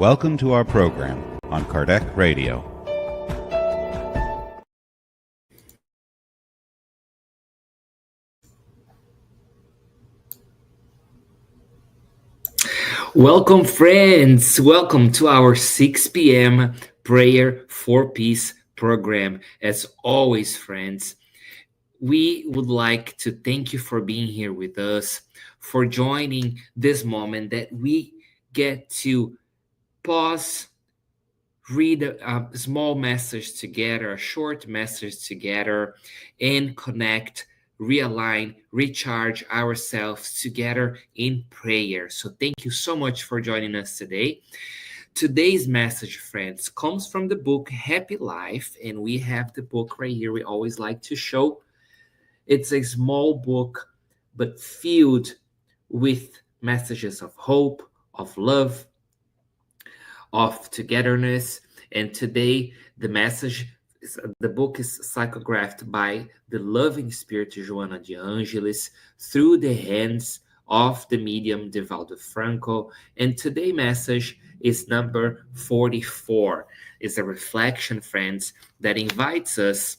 Welcome to our program on Kardec Radio. Welcome, friends. Welcome to our 6 p.m. Prayer for Peace program. As always, friends, we would like to thank you for being here with us, for joining this moment that we get to pause, read a small message together, a short message together, and connect, realign, recharge ourselves together in prayer. So thank you so much for joining us today. Today's message, friends, comes from the book Happy Life, and we have the book right here. We always like to show. It's a small book, but filled with messages of hope, of love, of togetherness. And today, the book is psychographed by the loving spirit Joanna de Angelis through the hands of the medium Divaldo Franco. And today's message is number 44. It's a reflection, friends, that invites us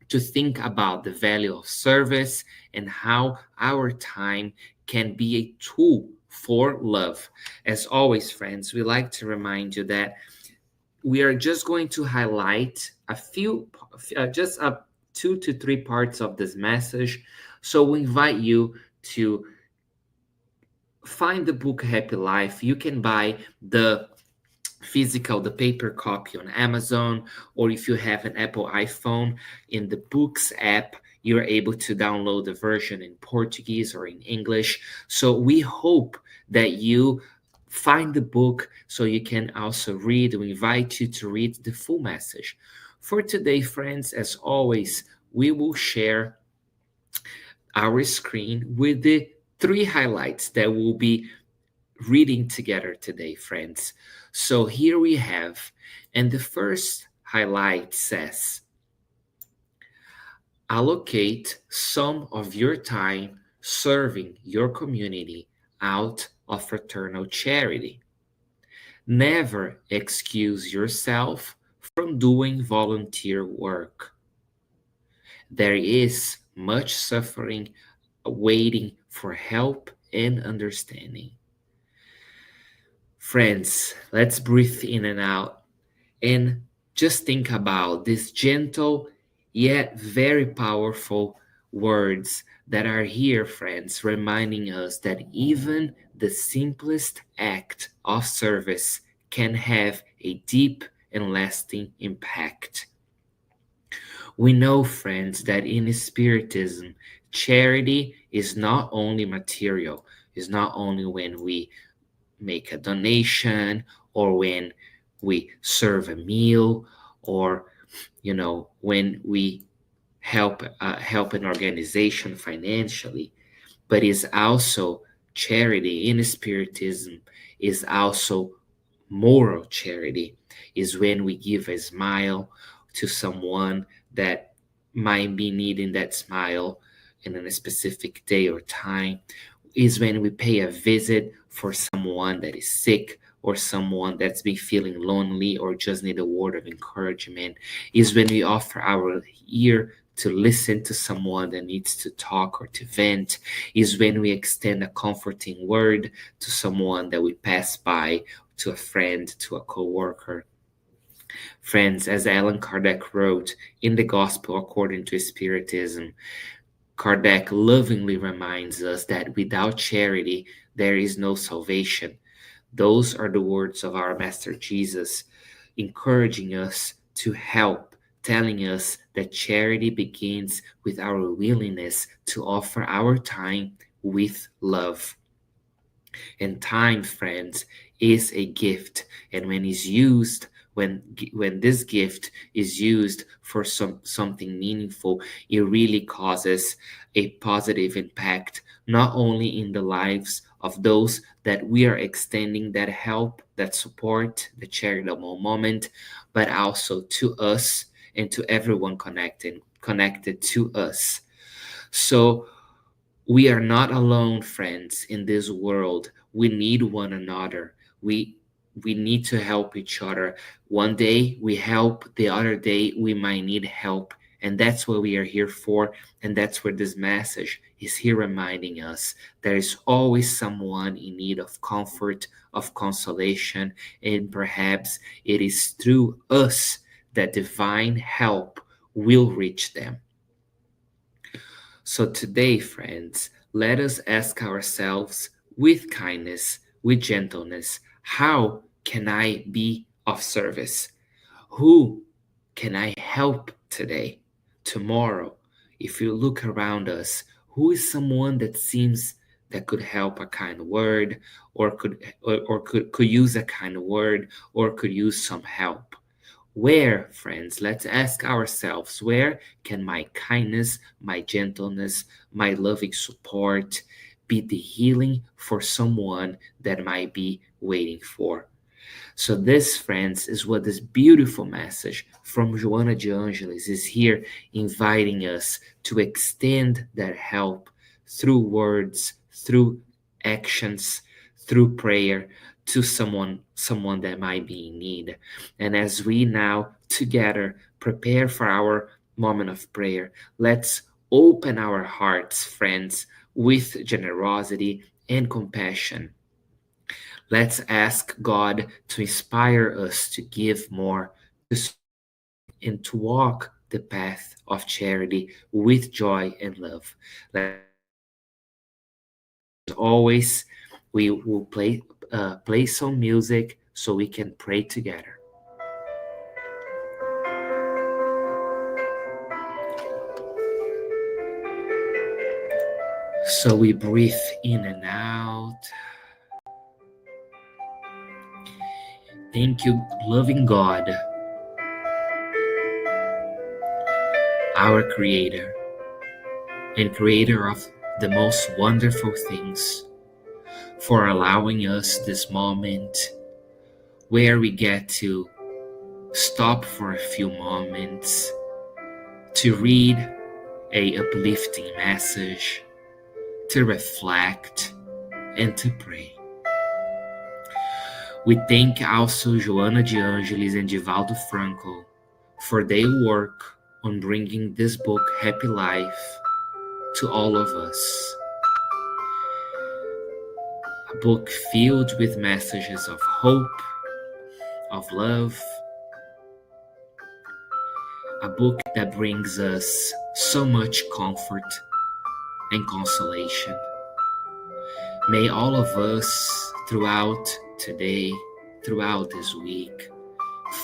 to think about the value of service and how our time can be a tool for love. As always, friends, we like to remind you that we are just going to highlight a few, just 2 to 3 parts of this message. So we invite you to find the book Happy Life. You can buy the paper copy on Amazon, or if you have an Apple iPhone, in the Books app, you're able to download the version in Portuguese or in English. So we hope that you find the book so you can also read. We invite you to read the full message. For today, friends, as always, we will share our screen with the 3 highlights that we'll be reading together today, friends. So here we have, and the first highlight says, allocate some of your time serving your community out of fraternal charity. Never excuse yourself from doing volunteer work. There is much suffering waiting for help and understanding. Friends, let's breathe in and out and just think about these gentle yet very powerful words that are here, friends, reminding us that even the simplest act of service can have a deep and lasting impact. We know, friends, that in Spiritism, charity is not only material, is not only when we make a donation or when we serve a meal, or when we help an organization financially, but is also charity in Spiritism is also moral charity, is when we give a smile to someone that might be needing that smile in a specific day or time, is when we pay a visit for someone that is sick or someone that's been feeling lonely or just need a word of encouragement, is when we offer our ear to listen to someone that needs to talk or to vent, is when we extend a comforting word to someone that we pass by, to a friend, to a co-worker. Friends, as Allan Kardec wrote in the Gospel according to Spiritism, Kardec lovingly reminds us that without charity, there is no salvation. Those are the words of our Master Jesus, encouraging us to help, telling us that charity begins with our willingness to offer our time with love. And time, friends, is a gift, and when it's used, when this gift is used for something meaningful, it really causes a positive impact, not only in the lives of those that we are extending that help, that support, the charitable moment, but also to us and to everyone connected to us. So we are not alone, friends, in this world. We need one another. We We need to help each other. One day we help, the other day we might need help. And that's what we are here for. And that's where this message is here reminding us there is always someone in need of comfort, of consolation, and perhaps it is through us that divine help will reach them. So today, friends, let us ask ourselves with kindness, with gentleness, how can I be of service? Who can I help today, tomorrow? If you look around us, who is someone that seems that could help a kind word or could use a kind word or could use some help? Where, friends, let's ask ourselves, where can my kindness, my gentleness, my loving support be the healing for someone that might be waiting for? So this, friends, is what this beautiful message from Joanna de Angelis is here inviting us to extend that help through words, through actions, through prayer to someone that might be in need. And as we now together prepare for our moment of prayer, let's open our hearts, friends, with generosity and compassion. Let's ask God to inspire us to give more, to serve, and to walk the path of charity with joy and love. Let's pray together. As always, we will play some music so we can pray together. So we breathe in and out. Thank you, loving God, our Creator and Creator of the most wonderful things, for allowing us this moment where we get to stop for a few moments to read a uplifting message, to reflect, and to pray. We thank also Joanna de Angelis and Divaldo Franco for their work on bringing this book, Happy Life, to all of us. A book filled with messages of hope, of love, a book that brings us so much comfort and consolation. May all of us throughout today, throughout this week,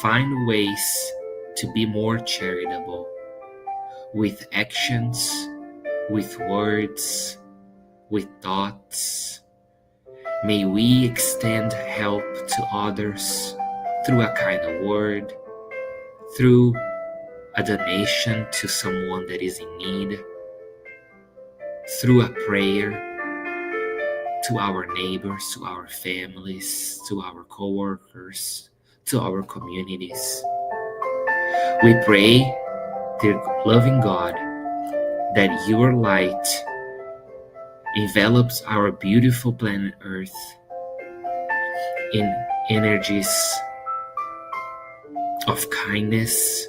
find ways to be more charitable with actions, with words, with thoughts. May we extend help to others through a kind of word, through a donation to someone that is in need, through a prayer to our neighbors, to our families, to our co-workers, to our communities. We pray, dear loving God, that your light envelops our beautiful planet Earth in energies of kindness,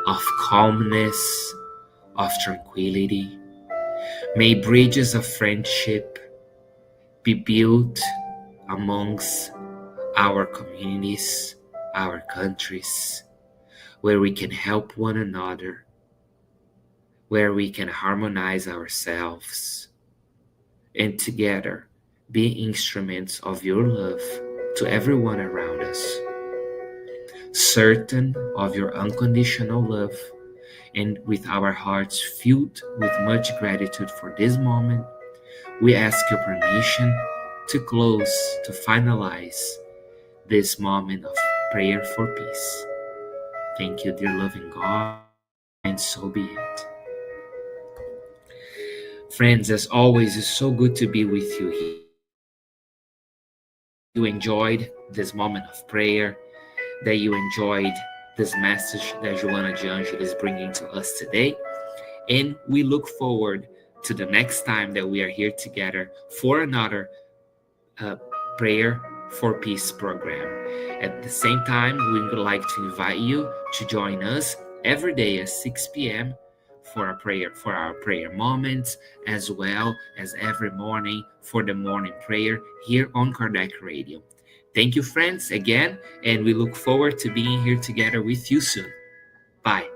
of calmness, of tranquility. May bridges of friendship be built amongst our communities, our countries, where we can help one another, where we can harmonize ourselves, and together be instruments of your love to everyone around us. Certain of your unconditional love, and with our hearts filled with much gratitude for this moment, we ask your permission to close, to finalize this moment of prayer for peace. Thank you, dear loving God, and so be it. Friends, as always, it's so good to be with you here. You enjoyed this moment of prayer, that you enjoyed this message that Joanna de Angelis is bringing to us today. And we look forward to the next time that we are here together for another prayer for Peace program. At the same time, we would like to invite you to join us every day at 6 p.m. For our prayer moments, as well as every morning for the morning prayer here on Kardec Radio. Thank you, friends, again, and we look forward to being here together with you soon. Bye.